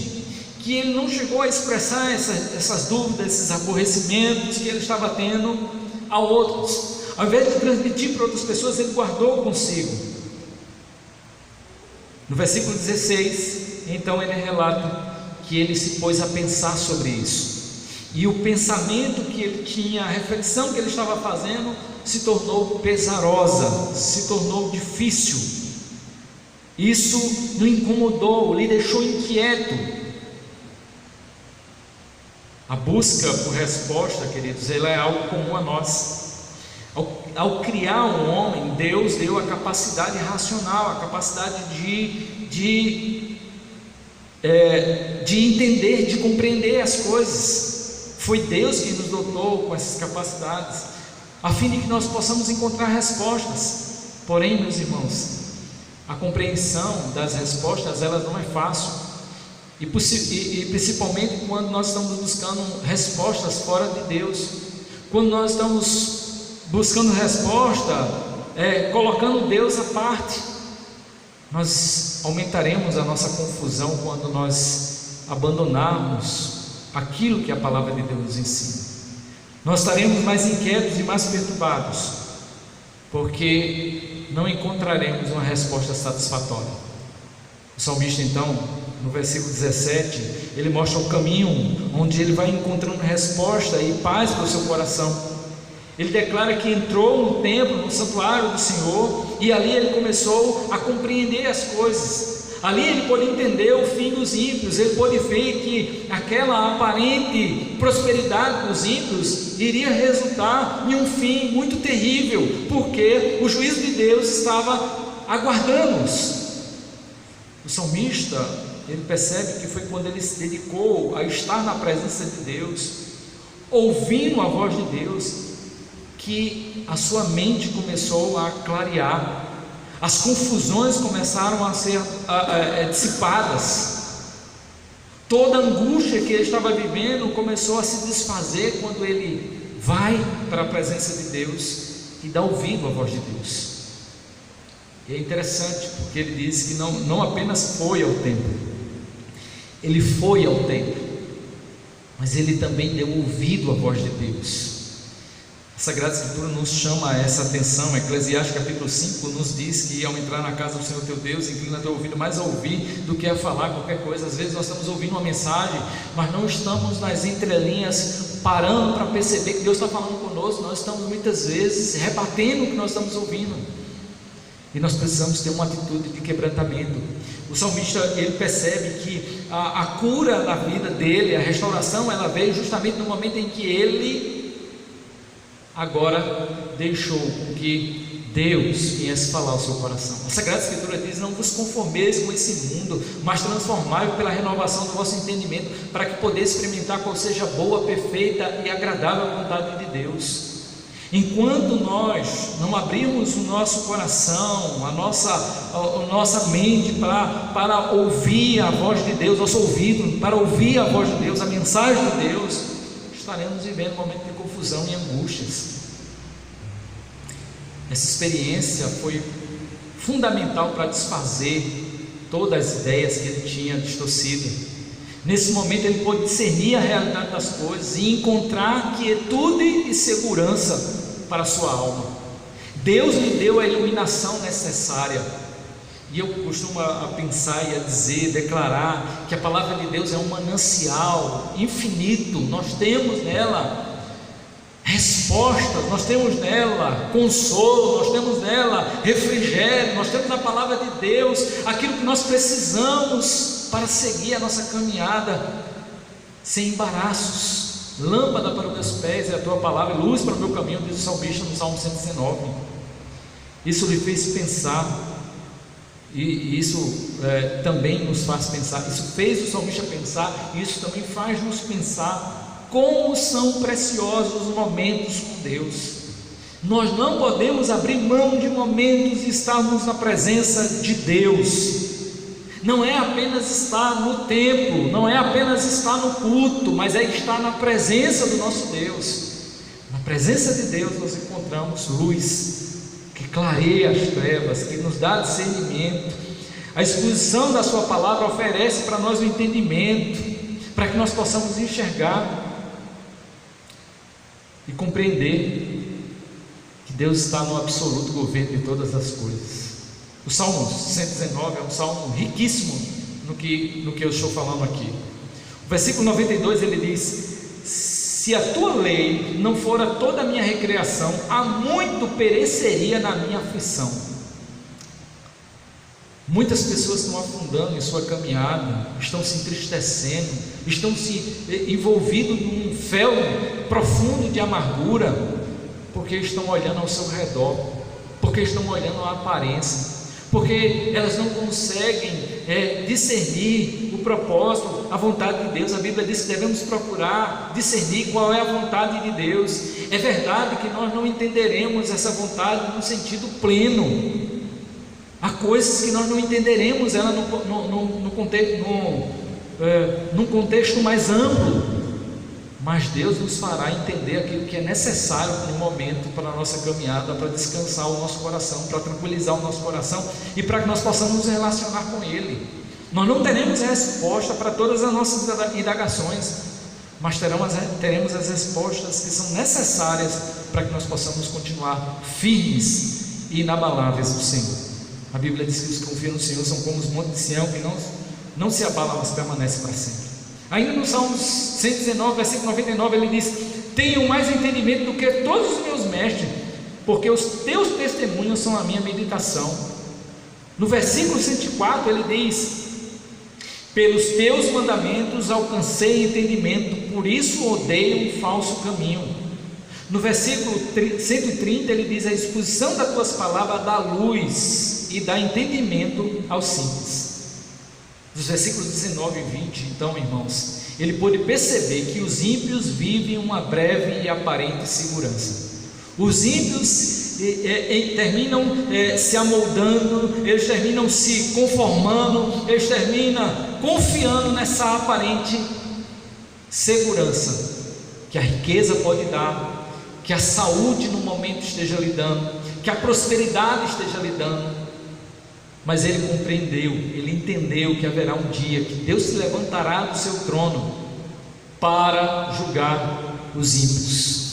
que ele não chegou a expressar essas dúvidas, esses aborrecimentos que ele estava tendo a outros. Ao invés de transmitir para outras pessoas, ele guardou consigo. No versículo 16, então ele relata que ele se pôs a pensar sobre isso, e o pensamento que ele tinha, a reflexão que ele estava fazendo, se tornou pesarosa, se tornou difícil. Isso o incomodou, lhe deixou inquieto. A busca por resposta, queridos, ela é algo comum a nós. Ao criar um homem, Deus deu a capacidade racional, a capacidade de entender, de compreender as coisas. Foi Deus que nos dotou com essas capacidades, a fim de que nós possamos encontrar respostas. Porém, meus irmãos, a compreensão das respostas, ela não é fácil, e principalmente quando nós estamos buscando respostas fora de Deus, quando nós estamos buscando resposta, colocando Deus à parte, nós aumentaremos a nossa confusão quando nós abandonarmos aquilo que a palavra de Deus nos ensina. Nós estaremos mais inquietos e mais perturbados, porque não encontraremos uma resposta satisfatória. O salmista então, no versículo 17, ele mostra o caminho onde ele vai encontrando resposta e paz para o seu coração. Ele declara que entrou no templo, no santuário do Senhor, e ali ele começou a compreender as coisas. Ali ele pôde entender o fim dos ímpios, ele pôde ver que aquela aparente prosperidade dos ímpios iria resultar em um fim muito terrível, porque o juízo de Deus estava aguardando-os. O salmista, ele percebe que foi quando ele se dedicou a estar na presença de Deus, ouvindo a voz de Deus, que a sua mente começou a clarear, as confusões começaram a ser dissipadas, toda a angústia que ele estava vivendo começou a se desfazer quando ele vai para a presença de Deus e dá ouvido à voz de Deus. E é interessante porque ele diz que não apenas foi ao templo, ele foi ao templo, mas ele também deu ouvido à voz de Deus. A Sagrada Escritura nos chama a essa atenção. Eclesiastes capítulo 5 nos diz que ao entrar na casa do Senhor teu Deus, inclina teu ouvido mais a ouvir do que a falar qualquer coisa. Às vezes nós estamos ouvindo uma mensagem, mas não estamos nas entrelinhas parando para perceber que Deus está falando conosco. Nós estamos muitas vezes rebatendo o que nós estamos ouvindo, e nós precisamos ter uma atitude de quebrantamento, O salmista, ele percebe que a cura na vida dele, a restauração, ela veio justamente no momento em que ele agora deixou com que Deus viesse falar ao seu coração. A Sagrada Escritura diz: não vos conformeis com esse mundo, mas transformai-vos pela renovação do vosso entendimento, para que podeis experimentar qual seja a boa, perfeita e agradável a vontade de Deus. Enquanto nós não abrirmos o nosso coração, a nossa mente para ouvir a voz de Deus, nosso ouvido para ouvir a voz de Deus, a mensagem de Deus, estaremos vivendo um momento de confusão e angústias. Essa experiência foi fundamental para desfazer todas as ideias que ele tinha distorcido. Nesse momento ele pôde discernir a realidade das coisas e encontrar quietude e segurança para a sua alma. Deus lhe deu a iluminação necessária. E eu costumo pensar e a dizer, declarar que a palavra de Deus é um manancial infinito. Nós temos nela respostas, nós temos nela consolo, nós temos nela refrigério, nós temos na palavra de Deus aquilo que nós precisamos para seguir a nossa caminhada sem embaraços. Lâmpada para os meus pés é a tua palavra, luz para o meu caminho, diz o salmista no Salmo 119. Isso lhe fez pensar, e isso também nos faz pensar. Isso fez o salmista pensar, e isso também faz nos pensar como são preciosos os momentos com Deus. Nós não podemos abrir mão de momentos e estarmos na presença de Deus. Não é apenas estar no templo, não é apenas estar no culto, mas é estar na presença do nosso Deus. Na presença de Deus nós encontramos luz que clareia as trevas, que nos dá discernimento. A exposição da sua palavra oferece para nós o entendimento, para que nós possamos enxergar e compreender que Deus está no absoluto governo de todas as coisas. O Salmo 119 é um salmo riquíssimo no que eu estou falando aqui. O versículo 92 ele diz: se a tua lei não fora toda a minha recreação, há muito pereceria na minha aflição. Muitas pessoas estão afundando em sua caminhada, estão se entristecendo, estão se envolvidos num fel profundo de amargura, porque estão olhando ao seu redor, porque estão olhando a aparência, porque elas não conseguem discernir o propósito, a vontade de Deus. A Bíblia diz que devemos procurar discernir qual é a vontade de Deus. É verdade que nós não entenderemos essa vontade no sentido pleno. Há coisas que nós não entenderemos ela num contexto mais amplo, mas Deus nos fará entender aquilo que é necessário no momento para a nossa caminhada, para descansar o nosso coração, para tranquilizar o nosso coração e para que nós possamos nos relacionar com Ele. Nós não teremos resposta para todas as nossas indagações, mas teremos as respostas que são necessárias para que nós possamos continuar firmes e inabaláveis no Senhor. A Bíblia diz que os que confiam no Senhor são como os montes de Sião, que não se abalam, mas permanecem para sempre. Ainda no Salmo 119, versículo 99, ele diz: tenho mais entendimento do que todos os meus mestres, porque os teus testemunhos são a minha meditação. No versículo 104 ele diz: pelos teus mandamentos alcancei entendimento, por isso odeio um falso caminho. No versículo 130 ele diz: a exposição das tuas palavras dá luz e dá entendimento aos simples. Dos versículos 19 e 20, então, irmãos, ele pôde perceber que os ímpios vivem uma breve e aparente segurança. Os ímpios terminam se amoldando, eles terminam se conformando, eles terminam confiando nessa aparente segurança que a riqueza pode dar, que a saúde no momento esteja lhe dando, que a prosperidade esteja lhe dando. Mas ele compreendeu, ele entendeu que haverá um dia que Deus se levantará do seu trono para julgar os ímpios.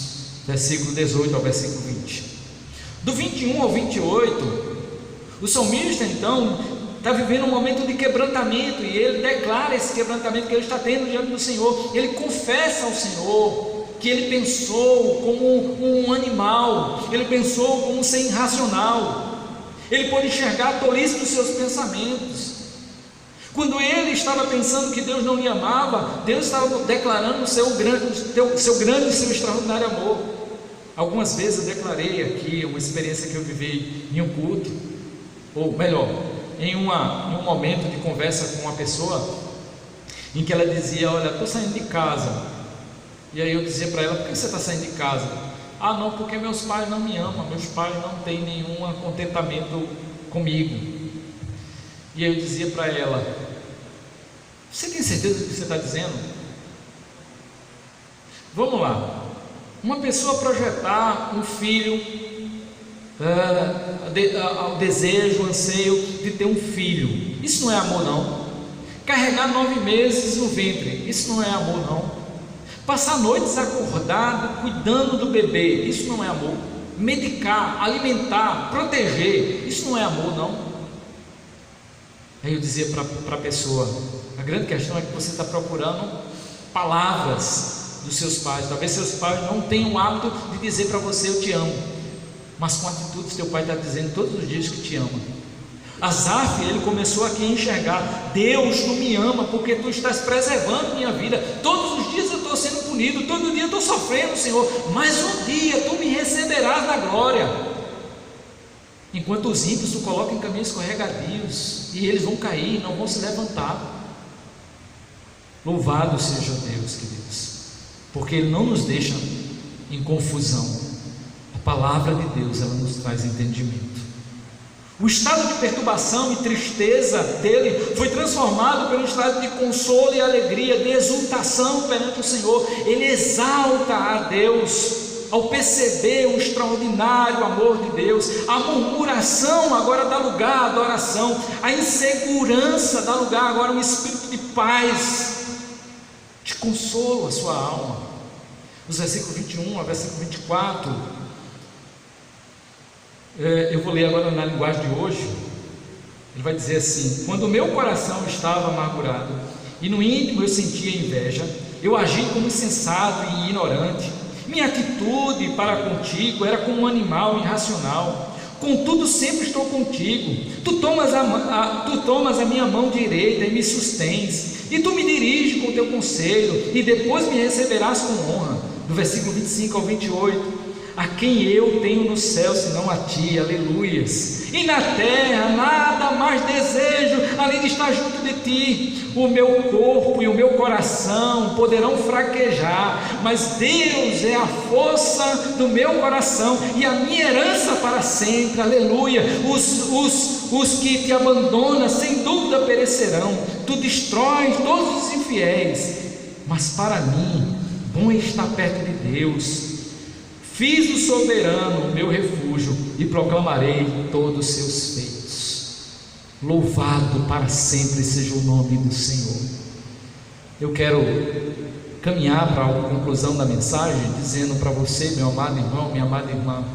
Versículo 18 ao versículo 20. Do 21 ao 28, o salmista então está vivendo um momento de quebrantamento, e ele declara esse quebrantamento que ele está tendo diante do Senhor. Ele confessa ao Senhor que ele pensou como um animal, ele pensou como um ser irracional. Ele pôde enxergar a tolice dos seus pensamentos. Quando ele estava pensando que Deus não lhe amava, Deus estava declarando o seu grande e seu extraordinário amor. Algumas vezes eu declarei aqui uma experiência que eu vivi em um culto, ou melhor, em um momento de conversa com uma pessoa, em que ela dizia: olha, estou saindo de casa. E aí eu dizia para ela: por que você está saindo de casa? Ah, não, porque meus pais não me amam, meus pais não têm nenhum contentamento comigo. E aí eu dizia para ela: você tem certeza do que você está dizendo? Vamos lá. Uma pessoa projetar um filho, o desejo, o anseio de ter um filho, isso não é amor, não. Carregar 9 meses no ventre, isso não é amor, não. Passar noites acordado cuidando do bebê, isso não é amor. Medicar, alimentar, proteger, isso não é amor, não. Aí eu dizia para a pessoa: a grande questão é que você está procurando palavras dos seus pais. Talvez seus pais não tenham o hábito de dizer para você: eu te amo, mas com atitudes teu pai está dizendo todos os dias que te ama. Asaf, ele começou aqui a enxergar: Deus, tu me ama porque tu estás preservando minha vida. Todos os dias eu estou sendo punido, todo dia eu estou sofrendo, Senhor, mas um dia tu me receberás na glória. Enquanto os ímpios tu coloca em caminhos escorregadios, e eles vão cair, não vão se levantar. Louvado seja Deus, queridos, porque Ele não nos deixa em confusão. A palavra de Deus, ela nos traz entendimento. O estado de perturbação e tristeza dele foi transformado pelo estado de consolo e alegria, de exultação perante o Senhor. Ele exalta a Deus ao perceber o extraordinário amor de Deus. A murmuração agora dá lugar à adoração, a insegurança dá lugar agora a um espírito de paz, de consolo à sua alma. Nos versículos 21 ao versículo 24, eu vou ler agora na linguagem de hoje. Ele vai dizer assim: quando o meu coração estava amargurado e no íntimo eu sentia inveja, eu agi como insensato e ignorante. Minha atitude para contigo era como um animal irracional. Contudo sempre estou contigo. Tu tomas a minha mão direita e me sustens, e tu me diriges com o teu conselho, e depois me receberás com honra. Do versículo 25 ao 28: a quem eu tenho no céu senão a ti, aleluias, e na terra nada mais desejo além de estar junto de ti. O meu corpo e o meu coração poderão fraquejar, mas Deus é a força do meu coração e a minha herança para sempre, aleluia. Os que te abandonam sem dúvida perecerão, tu destróis todos os infiéis, mas para mim bom é estar perto de Deus. Fiz do soberano o meu refúgio e proclamarei todos os seus feitos. Louvado para sempre seja o nome do Senhor. Eu quero caminhar para a conclusão da mensagem dizendo para você, meu amado irmão, minha amada irmã: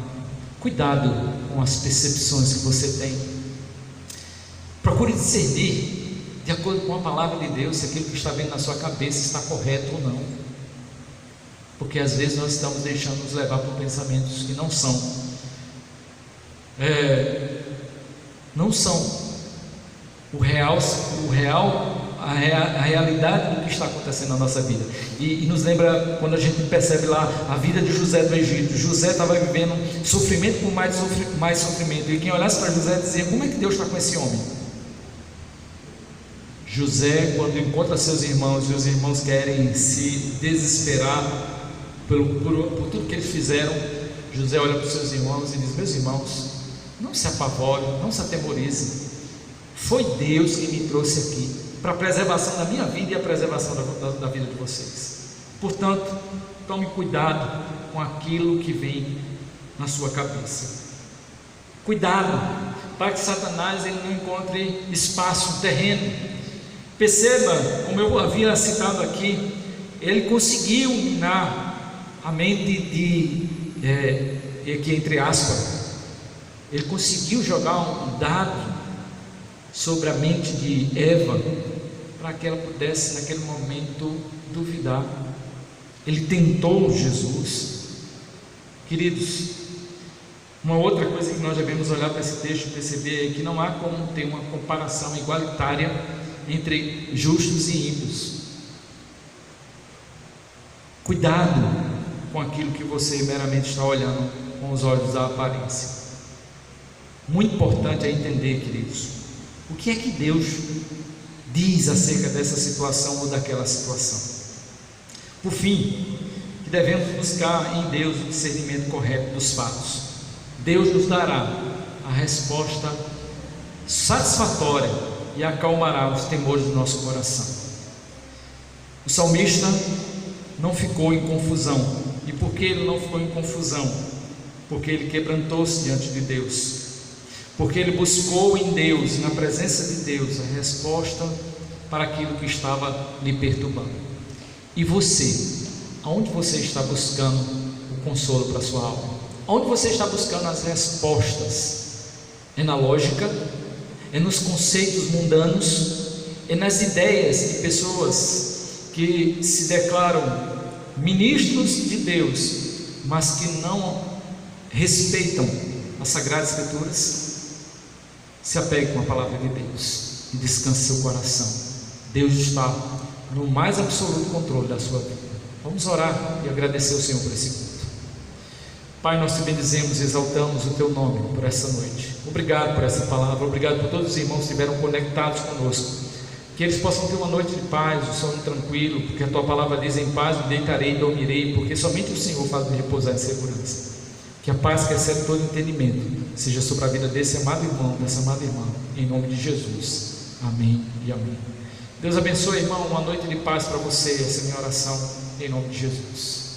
cuidado com as percepções que você tem. Procure discernir, de acordo com a palavra de Deus, se aquilo que está vendo na sua cabeça está correto ou não. Porque às vezes nós estamos deixando nos levar por pensamentos que não são a realidade do que está acontecendo na nossa vida. E nos lembra quando a gente percebe lá a vida de José do Egito. José estava vivendo sofrimento por mais sofrimento, e quem olhasse para José dizia: como é que Deus está com esse homem? José, quando encontra seus irmãos e os irmãos querem se desesperar por tudo que eles fizeram, José olha para os seus irmãos e diz: meus irmãos, não se apavorem, não se atemorizem. Foi Deus que me trouxe aqui para a preservação da minha vida e a preservação da vida de vocês. Portanto, tome cuidado com aquilo que vem na sua cabeça. Cuidado para que Satanás ele não encontre espaço, terreno. Perceba, como eu havia citado aqui, ele conseguiu minar a mente aqui entre aspas, ele conseguiu jogar um dado sobre a mente de Eva, para que ela pudesse naquele momento duvidar. Ele tentou Jesus. Queridos, uma outra coisa que nós devemos olhar para esse texto e perceber é que não há como ter uma comparação igualitária entre justos e ímpios. Cuidado com aquilo que você meramente está olhando com os olhos da aparência. Muito importante é entender, queridos, o que é que Deus diz acerca dessa situação ou daquela situação. Por fim, que devemos buscar em Deus o discernimento correto dos fatos. Deus nos dará a resposta satisfatória e acalmará os temores do nosso coração. O salmista não ficou em confusão. E por que ele não ficou em confusão? Porque ele quebrantou-se diante de Deus, porque ele buscou em Deus, na presença de Deus, a resposta para aquilo que estava lhe perturbando. E você, aonde você está buscando o consolo para a sua alma? Aonde você está buscando as respostas? É na lógica? É nos conceitos mundanos? É nas ideias de pessoas que se declaram ministros de Deus, mas que não respeitam as Sagradas Escrituras? Se apegue com a palavra de Deus e descanse seu coração. Deus está no mais absoluto controle da sua vida. Vamos orar e agradecer ao Senhor por esse culto. Pai, nós te bendizemos e exaltamos o teu nome por essa noite. Obrigado por essa palavra, obrigado por todos os irmãos que estiveram conectados conosco. Que eles possam ter uma noite de paz, um sono tranquilo, porque a tua palavra diz: em paz me deitarei e dormirei, porque somente o Senhor faz-me repousar em segurança. Que a paz que excede todo entendimento seja sobre a vida desse amado irmão, dessa amada irmã, em nome de Jesus. Amém e amém. Deus abençoe, irmão, uma noite de paz para você. Essa é a minha oração, em nome de Jesus.